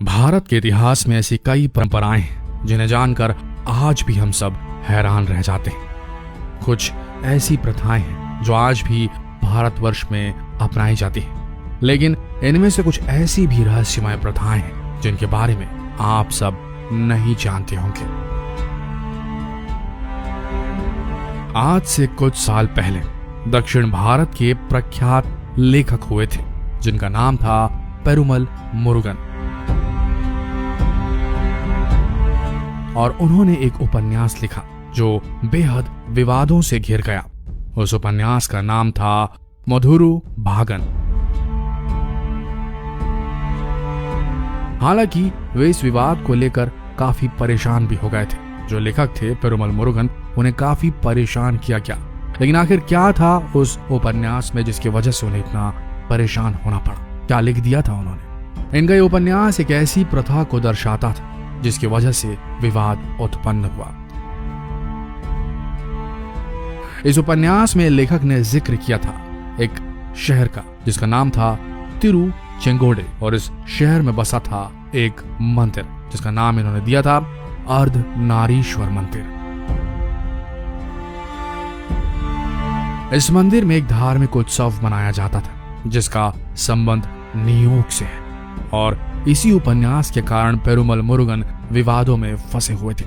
भारत के इतिहास में ऐसी कई परंपराएं हैं जिन्हें जानकर आज भी हम सब हैरान रह जाते हैं। कुछ ऐसी प्रथाएं हैं जो आज भी भारतवर्ष में अपनाई जाती हैं, लेकिन इनमें से कुछ ऐसी भी रहस्यमय प्रथाएं हैं जिनके बारे में आप सब नहीं जानते होंगे। आज से कुछ साल पहले दक्षिण भारत के प्रख्यात लेखक हुए थे जिनका नाम था पेरुमल मुरुगन, और उन्होंने एक उपन्यास लिखा जो बेहद विवादों से घिर गया। उस उपन्यास का नाम था मधुरु भागन। हालांकि वे इस विवाद को लेकर काफी परेशान भी हो गए थे। जो लेखक थे पेरुमल मुरुगन, उन्हें काफी परेशान किया गया। लेकिन आखिर क्या था उस उपन्यास में जिसकी वजह से उन्हें इतना परेशान होना पड़ा? क्या लिख दिया था उन्होंने? इनका ये उपन्यास एक ऐसी प्रथा को दर्शाता था जिसकी वजह से विवाद उत्पन्न हुआ। इस उपन्यास में लेखक ने जिक्र किया था एक शहर का जिसका नाम था तिरुचेंगोडे, और इस शहर में बसा था एक मंदिर जिसका नाम इन्होंने दिया था अर्धनारीश्वर मंदिर। इस मंदिर में एक धार्मिक उत्सव मनाया जाता था जिसका संबंध नियोग से है, और इसी उपन्यास के कारण पेरुमल मुरुगन विवादों में फंसे हुए थे।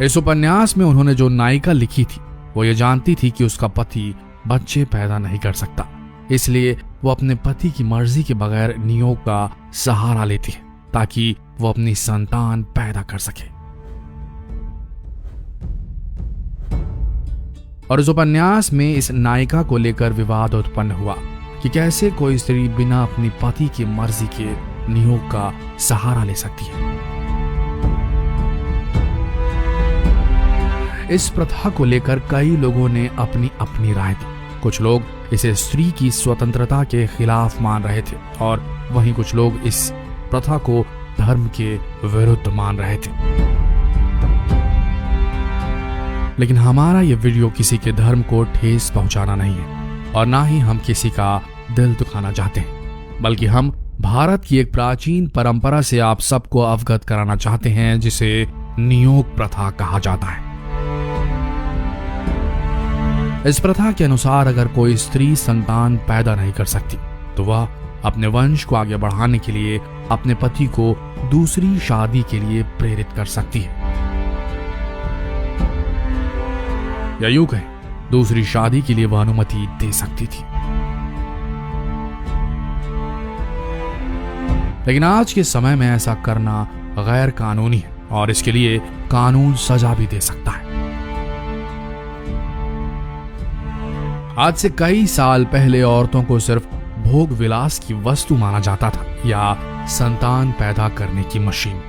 इस उपन्यास में उन्होंने जो नायिका लिखी थी वो ये जानती थी कि उसका पति बच्चे पैदा नहीं कर सकता, इसलिए वो अपने पति की मर्जी के बगैर नियोग का सहारा लेती है ताकि वो अपनी संतान पैदा कर सके। और इस उपन्यास में इस नायिका को लेकर विवाद उत्पन्न हुआ कि कैसे कोई स्त्री बिना अपनी पति की मर्जी के नियोग का सहारा ले सकती है। इस प्रथा को लेकर कई लोगों ने अपनी अपनी राय दी। कुछ लोग इसे स्त्री की स्वतंत्रता के खिलाफ मान रहे थे, और वहीं कुछ लोग इस प्रथा को धर्म के विरुद्ध मान रहे थे। लेकिन हमारा ये वीडियो किसी के धर्म को ठेस पहुंचाना नहीं है, और ना ही हम किसी का दिल दुखाना चाहते हैं, बल्कि हम भारत की एक प्राचीन परंपरा से आप सबको अवगत कराना चाहते हैं जिसे नियोग प्रथा कहा जाता है। इस प्रथा के अनुसार अगर कोई स्त्री संतान पैदा नहीं कर सकती तो वह अपने वंश को आगे बढ़ाने के लिए अपने पति को दूसरी शादी के लिए प्रेरित कर सकती है, या यूं कहें दूसरी शादी के लिए वह अनुमति दे सकती थी। लेकिन आज के समय में ऐसा करना गैर कानूनी है, और इसके लिए कानून सजा भी दे सकता है। आज से कई साल पहले औरतों को सिर्फ भोग विलास की वस्तु माना जाता था, या संतान पैदा करने की मशीन।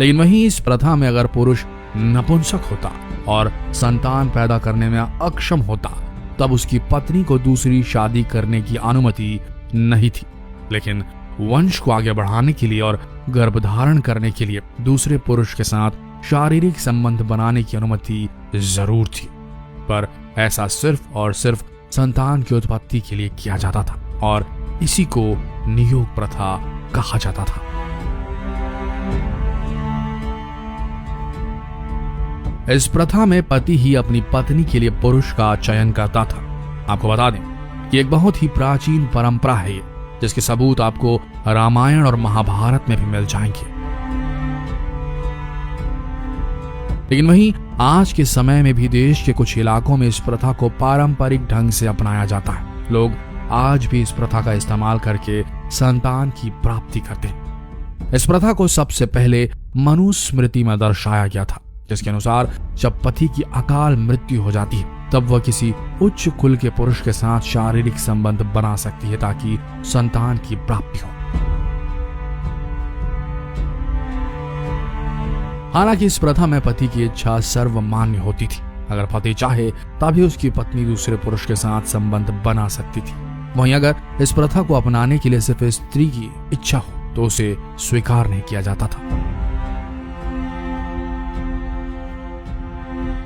लेकिन वहीं इस प्रथा में अगर पुरुष नपुंसक होता और संतान पैदा करने में अक्षम होता तब उसकी पत्नी को दूसरी शादी करने की अनुमति नहीं थी। लेकिन वंश को आगे बढ़ाने के लिए और गर्भधारण करने के लिए दूसरे पुरुष के साथ शारीरिक संबंध बनाने की अनुमति जरूर थी, पर ऐसा सिर्फ और सिर्फ संतान की उत्पत्ति के लिए किया जाता था, और इसी को नियोग प्रथा कहा जाता था। इस प्रथा में पति ही अपनी पत्नी के लिए पुरुष का चयन करता था। आपको बता दें कि एक बहुत ही प्राचीन परंपरा है ये, जिसके सबूत आपको रामायण और महाभारत में भी मिल जाएंगे। लेकिन वहीं आज के समय में भी देश के कुछ इलाकों में इस प्रथा को पारंपरिक ढंग से अपनाया जाता है। लोग आज भी इस प्रथा का इस्तेमाल करके संतान की प्राप्ति करते हैं। इस प्रथा को सबसे पहले मनुस्मृति में दर्शाया गया था, जिसके अनुसार जब पति की अकाल मृत्यु हो जाती है तब वह किसी उच्च कुल के पुरुष के साथ शारीरिक संबंध बना सकती है ताकि संतान की प्राप्ति हो। हालांकि इस प्रथा में पति की इच्छा सर्वमान्य होती थी। अगर पति चाहे तभी उसकी पत्नी दूसरे पुरुष के साथ संबंध बना सकती थी। वहीं अगर इस प्रथा को अपनाने के लिए सिर्फ स्त्री की इच्छा हो तो उसे स्वीकार नहीं किया जाता था।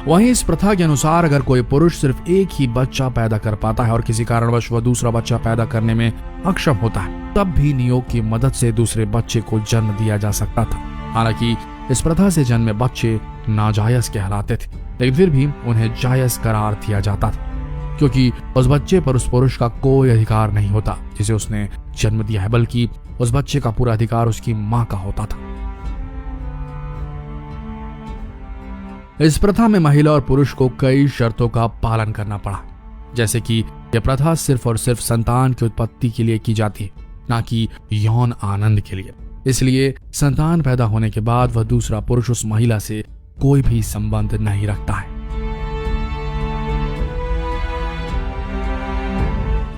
वहीं इस प्रथा के अनुसार अगर कोई पुरुष सिर्फ एक ही बच्चा पैदा कर पाता है और किसी कारणवश वह दूसरा बच्चा पैदा करने में अक्षम होता है, तब भी नियोग की मदद से दूसरे बच्चे को जन्म दिया जा सकता था। हालांकि इस प्रथा से जन्मे बच्चे नाजायज कहलाते थे, लेकिन फिर भी उन्हें जायज करार दिया जाता था, क्योंकि उस बच्चे पर उस पुरुष का कोई अधिकार नहीं होता जिसे उसने जन्म दिया है, बल्कि उस बच्चे का पूरा अधिकार उसकी मां का होता था। इस प्रथा में महिला और पुरुष को कई शर्तों का पालन करना पड़ा, जैसे कि यह प्रथा सिर्फ और सिर्फ संतान की उत्पत्ति के लिए की जाती है, ना कि यौन आनंद के लिए। इसलिए संतान पैदा होने के बाद वह दूसरा पुरुष उस महिला से कोई भी संबंध नहीं रखता है।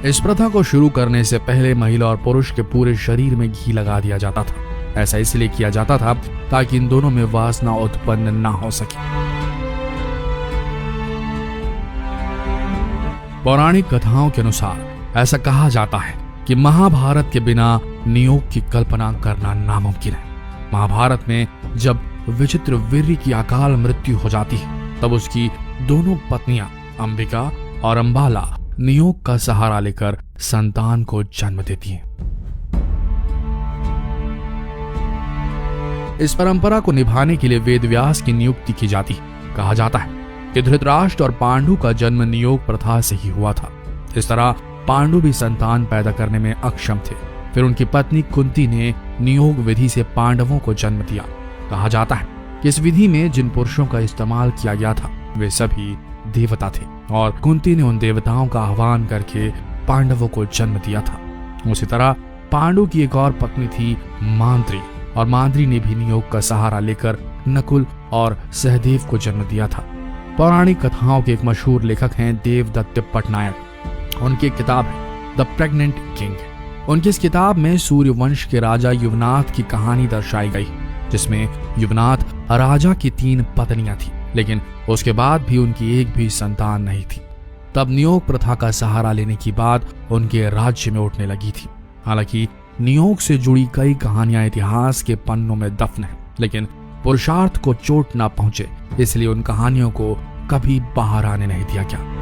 इस प्रथा को शुरू करने से पहले महिला और पुरुष के पूरे शरीर में घी लगा दिया जाता था। ऐसा इसलिए किया जाता था ताकि इन दोनों में वासना उत्पन्न ना हो सके। पौराणिक कथाओं के अनुसार ऐसा कहा जाता है कि महाभारत के बिना नियोग की कल्पना करना नामुमकिन है। महाभारत में जब विचित्रवीर्य की अकाल मृत्यु हो जाती है, तब उसकी दोनों पत्नियां अंबिका और अंबाला नियोग का सहारा लेकर संतान को जन्म देती हैं। इस परंपरा को निभाने के लिए वेदव्यास की नियुक्ति की जाती है। कहा जाता है कि धृतराष्ट्र और पांडु का जन्म नियोग प्रथा से ही हुआ था। इस तरह पांडु भी संतान पैदा करने में अक्षम थे। फिर उनकी पत्नी कुंती ने नियोग विधि से पांडवों को जन्म दिया। कहा जाता है कि इस विधि में जिन पुरुषों का इस्तेमाल किया गया था वे सभी देवता थे और कुंती ने उन देवताओं का आह्वान करके पांडवों को जन्म दिया था। उसी तरह पांडु की एक और पत्नी थी मांद्री, और मांद्री ने भी नियोग का सहारा लेकर नकुल और सहदेव को जन्म दिया था। पौराणिक कथाओं के एक मशहूर लेखक हैं देवदत्त पटनायक। उनकी एक किताब है द प्रेग्नेंट किंग। उनकी इस किताब में सूर्यवंश के राजा युवनाथ की कहानी दर्शाई गई, जिसमें युवनाथ राजा की 3 पत्नियां थी, लेकिन उसके बाद भी उनकी एक भी संतान नहीं थी। तब नियोग प्रथा का सहारा लेने की बात उनके राज्य में उठने लगी थी। हालांकि नियोग से जुड़ी कई कहानियां इतिहास के पन्नों में दफन है, लेकिन पुरुषार्थ को चोट ना पहुंचे इसलिए उन कहानियों को कभी बाहर आने नहीं दिया गया।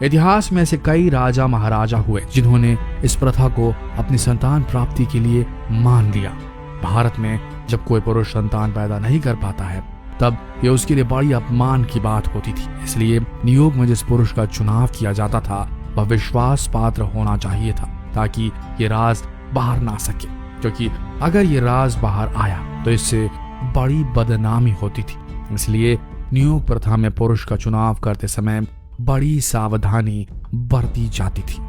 इतिहास में ऐसे कई राजा महाराजा हुए जिन्होंने इस प्रथा को अपनी संतान प्राप्ति के लिए मान लिया। भारत में जब कोई पुरुष संतान पैदा नहीं कर पाता है, तब ये उसके लिए बड़ी अपमान की बात होती थी। इसलिए नियोग में जिस पुरुष का चुनाव किया जाता था वह विश्वास पात्र होना चाहिए था, ताकि ये राज बाहर ना सके, क्योंकि अगर ये राज बाहर आया तो इससे बड़ी बदनामी होती थी। इसलिए नियोग प्रथा में पुरुष का चुनाव करते समय बड़ी सावधानी बरती जाती थी।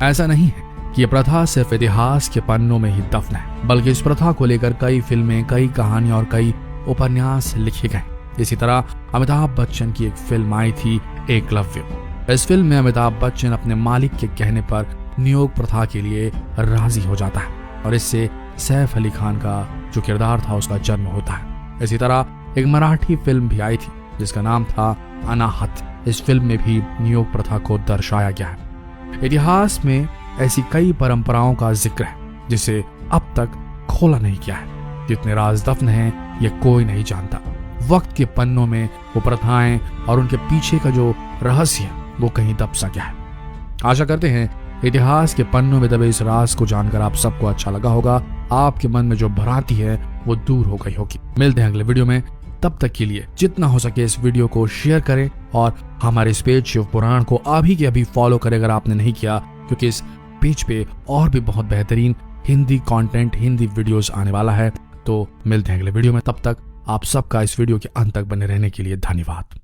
ऐसा नहीं है कि यह प्रथा सिर्फ इतिहास के पन्नों में ही दफन है, बल्कि इस प्रथा को लेकर कई फिल्में, कई कहानियां और कई उपन्यास लिखे गए। इसी तरह अमिताभ बच्चन की एक फिल्म आई थी एकलव्य। इस फिल्म में अमिताभ बच्चन अपने मालिक के कहने पर नियोग प्रथा के लिए राजी हो जाता है और इससे सैफ अली खान का जो किरदार था उसका जन्म होता है। इसी तरह एक मराठी फिल्म भी आई थी जिसका नाम था अनाहत। इस फिल्म में भी नियोग प्रथा को दर्शाया गया है। इतिहास में ऐसी कई परंपराओं का जिक्र है जिसे अब तक खोला नहीं गया है। जितने राज दफन हैं ये कोई नहीं जानता। वक्त के पन्नों में वो प्रथाएं और उनके पीछे का जो रहस्य है वो कहीं दब सा गया है। आशा करते हैं इतिहास के पन्नों में दबे इस राज को जानकर आप सबको अच्छा लगा होगा। आपके मन में जो भ्रांति है वो दूर हो गई होगी। मिलते हैं अगले वीडियो में। तब तक के लिए जितना हो सके इस वीडियो को शेयर करें और हमारे इस पेज शिव पुराण को अभी के अभी फॉलो करें अगर आपने नहीं किया, क्योंकि इस पेज पे और भी बहुत बेहतरीन हिंदी कंटेंट, हिंदी वीडियोस आने वाला है। तो मिलते हैं अगले वीडियो में। तब तक आप सबका इस वीडियो के अंत तक बने रहने के लिए धन्यवाद।